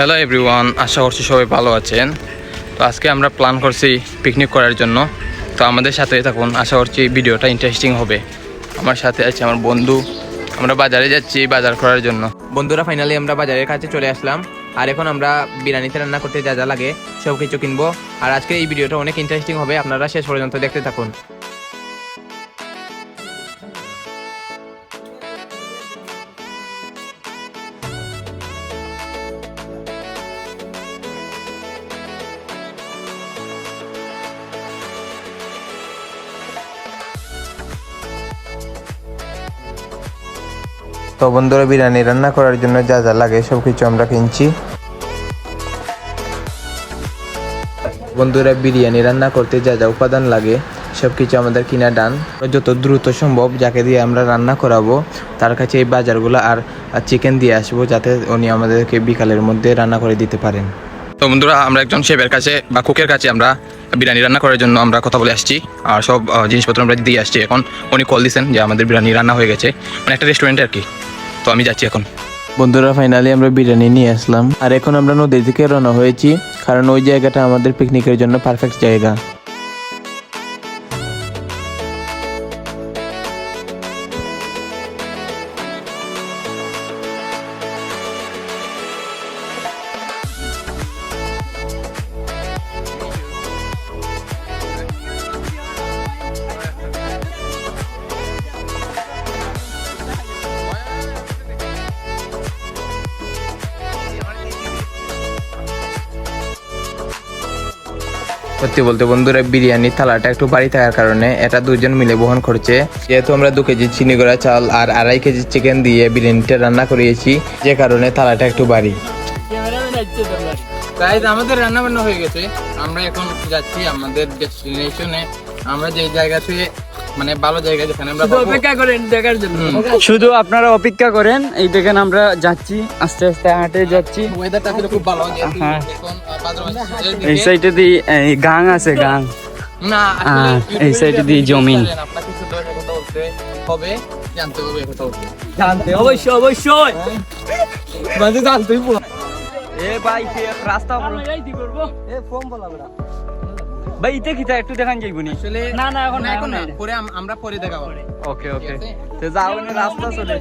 Hello everyone, আশা করছি সবাই ভালো আছেন। তো আজকে আমরা প্ল্যান করছি পিকনিক করার জন্য। তো আমাদের সাথে থাকুন, আশা করছি ভিডিওটা ইন্টারেস্টিং হবে। আমার সাথে আছে আমার বন্ধু। আমরা বাজারে যাচ্ছি বাজার করার জন্য। বন্ধুরা, ফাইনালি আমরা বাজারের কাছে চলে আসলাম। আর এখন আমরা বিরিয়ানিতে রান্না করতে যা যা লাগে সব কিছু কিনবো। আর আজকে এই ভিডিওটা অনেক ইন্টারেস্টিং হবে, আপনারা শেষ পর্যন্ত দেখতে থাকুন। তো বন্ধুরা, বিরিয়ানি রান্না করার জন্য যা যা লাগে সব কিছু আমরা কিনছি। বন্ধুরা, বিরিয়ানি রান্না করতে যা যা উপাদান লাগে সব কিছু আমাদের কিনা ডান। যত দ্রুত সম্ভব যাকে দিয়ে আমরা রান্না করাবো তার কাছে এই বাজারগুলো আর চিকেন দিয়ে আসবো, যাতে উনি আমাদেরকে বিকালের মধ্যে রান্না করে দিতে পারেন। তো বন্ধুরা, আমরা একজন শেফের কাছে বা কুকের কাছে আমরা বিরিয়ানি রান্না করার জন্য আমরা কথা বলে আসছি। আর সব জিনিসপত্র আমরা দিয়ে আসছি। এখন উনি কল দিয়েছেন যে আমাদের বিরিয়ানি রান্না হয়ে গেছে, মানে একটা রেস্টুরেন্টে আর কি। তো আমি যাচ্ছি এখন। বন্ধুরা, ফাইনালি আমরা বিরিয়ানি নিয়ে আসলাম। আর এখন আমরা নদী থেকে রওনা হয়েছি, কারণ ওই জায়গাটা আমাদের পিকনিকের জন্য পারফেক্ট জায়গা। সত্যি বলতে বন্ধুরা, বিরিয়ানির থালাটা একটু বাড়ি থাকার কারণে এটা দুজন মিলে বহন করছে। যেহেতু আমরা 2 কেজি চিনি গুঁড়া চাল আর 2.5 কেজি চিকেন দিয়ে বিরিয়ানিটা রান্না করিয়েছি, যে কারণে থালাটা একটু বাড়ি। গাইস, আমাদের রান্না বান্না হয়ে গেছে। আমরা এখন যাচ্ছি আমাদের ডেস্টিনেশনে। আমরা যে জায়গাতে, মানে ভালো জায়গা যেখানে আমরা অপেক্ষা করেন দেখার জন্য, শুধু আপনারা অপেক্ষা করেন। এই দেখেন আমরা যাচ্ছি, আস্তে আস্তে হাঁটে যাচ্ছি। ওয়েদারটা আসলে খুব ভালো। হ্যাঁ, এখন এই সাইডে দিয়ে গাং আছে, গাং না এই সাইডে দিয়ে জমিন। আপনাকে শুধু কথা বলতে হবে, জানতে হবে কথা বলতে। জানতে অবশ্যই অবশ্যই মানে জানতেই পুরো। এ ভাই, রাস্তা কি করব? এ ফর্ম বলা বড়া ভাই, ইতে কিটা একটু দেখান যাইবনি আসলে। না না, এখন না, পরে আমরা পরে দেখাবো। ওকে ওকে, তো যাও না, রাস্তা চলে।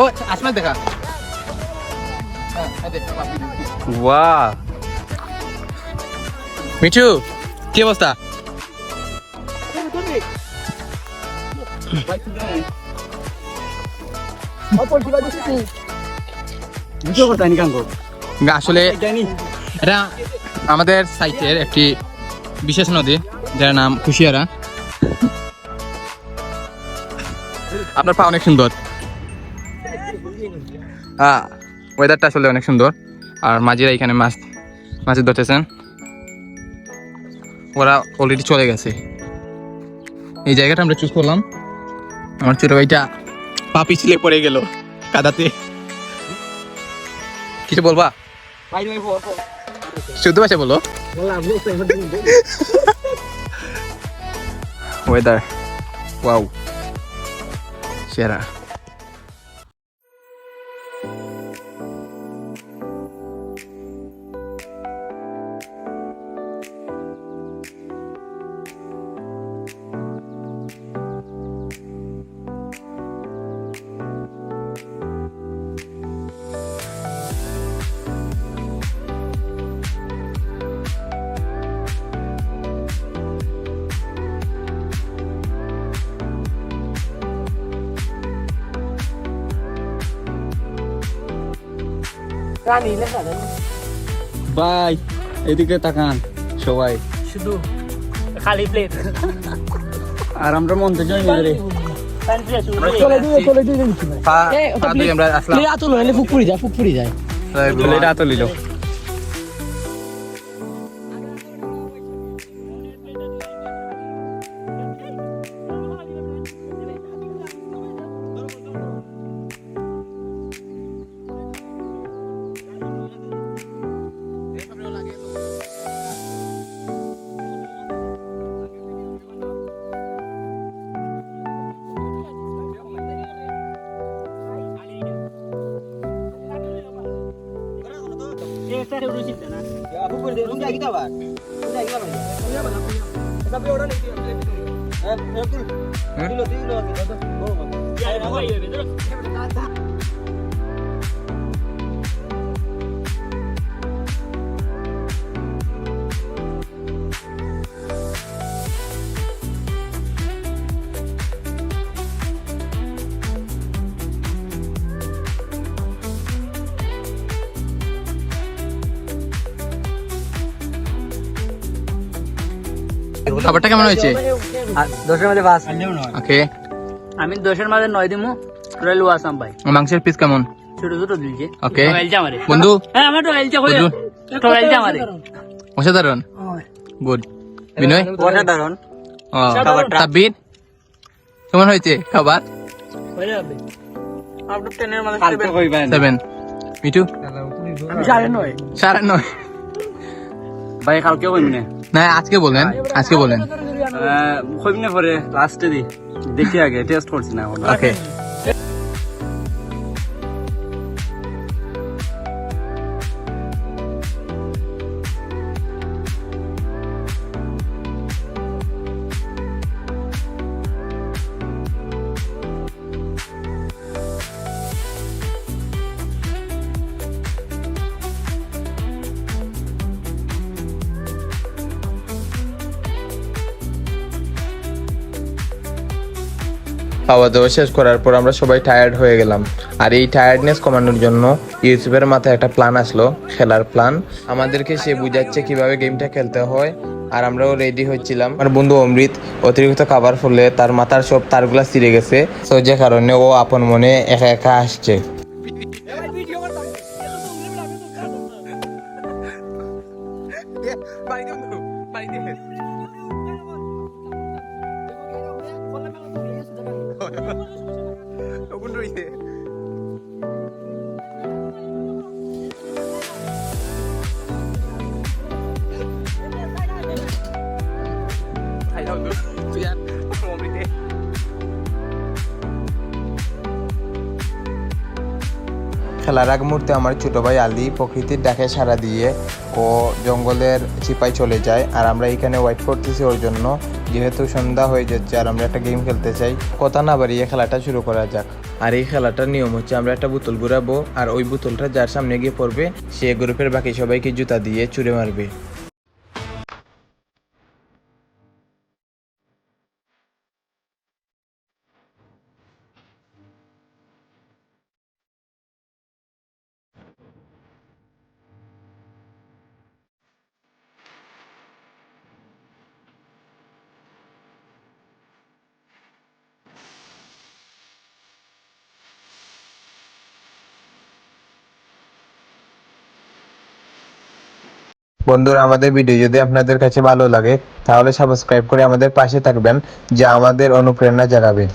ও আসলে দেখা। ওয়াও, মিঠু, কি অবস্থা? আসলে এটা আমাদের সাইটের একটি বিশেষ নদী, যার নাম কুশিয়ারা। আপনার পা অনেক সুন্দর। হ্যাঁ, ওয়েদারটা আসলে অনেক সুন্দর। আর মাঝিরা এখানে মাছ ধরতেছেন। ওরা অলরেডি চলে গেছে। এই জায়গাটা আমরা চুজ করলাম। আমার ছোট ভাইটা পা পিছলে পড়ে গেল কাদাতে। কিছু বলবা? শুদ্ধ ভাষা বলো। ওয়েদার ওয়াও, সেরা। ভাই এদিকে তাকান সবাই, শুধু খালি প্লেট। আর আমরা মন তো জয় রে। আমরা আসলাম ফুকপুরি যায় এটা তো লিলো খাবারটা কেমন হয়েছে 10-এর মধ্যে 5 ওকে আমি 10-এর মধ্যে 9 দিমু রইলু আসাম ভাই মাংসের পিস কেমন ছোট ছোট দিলছে ওকে এলচা মারে বন্ধু হ্যাঁ আমার তো এলচা কই তো এলচা মারে অসাধারণ গুড বিনয় অসাধারণ তাবির কেমন হয়েছে খাবার হয়ে যাবে আউট অফ 10 এর মধ্যে 7 মিঠু আমি 9.5 9.5 ভাই কালকে কইমনে না আজকে বলেন কইমনে পরে লাস্টে দি দেখি আগে টেস্ট করছি না এখন ওকে খাওয়া দাওয়া শেষ করার পর আমরা সবাই টায়ার্ড হয়ে গেলাম আর এই টায়ার্ডনেস কমানোর জন্য ইউসুফের মাথায় একটা প্ল্যান আসলো খেলার প্ল্যান আমাদেরকে সে বুঝাচ্ছে কিভাবে গেমটা খেলতে হয় আর আমরাও রেডি হচ্ছিলাম আমার বন্ধু অমৃত অতিরিক্ত খাবার ফলে তার মাথার সব তারগুলা ছিঁড়ে গেছে তো যে কারণে ও আপন মনে একা একা আসছে খেলার আগ মুহূর্তে আমার ছোট ভাই আলী প্রকৃতির ডাকে সাড়া দিয়ে ও জঙ্গলের চিপায় চলে যায় আর আমরা এখানে ওয়েট করতেছি ওর জন্য যেহেতু সন্ধ্যা হয়ে যাচ্ছে আর আমরা একটা গেম খেলতে চাই কথা না বাড়িয়ে খেলাটা শুরু করা যাক আর এই খেলাটার নিয়ম হচ্ছে আমরা একটা বোতল ঘুরাবো আর ওই বোতলটা যার সামনে গিয়ে পড়বে সে গ্রুপের বাকি সবাইকে জুতা দিয়ে ছুঁড়ে মারবে বন্ধুরা আমাদের ভিডিও যদি আপনাদের কাছে ভালো লাগে তাহলে সাবস্ক্রাইব করে আমাদের পাশে থাকবেন যা আমাদের অনুপ্রেরণা জাগাবে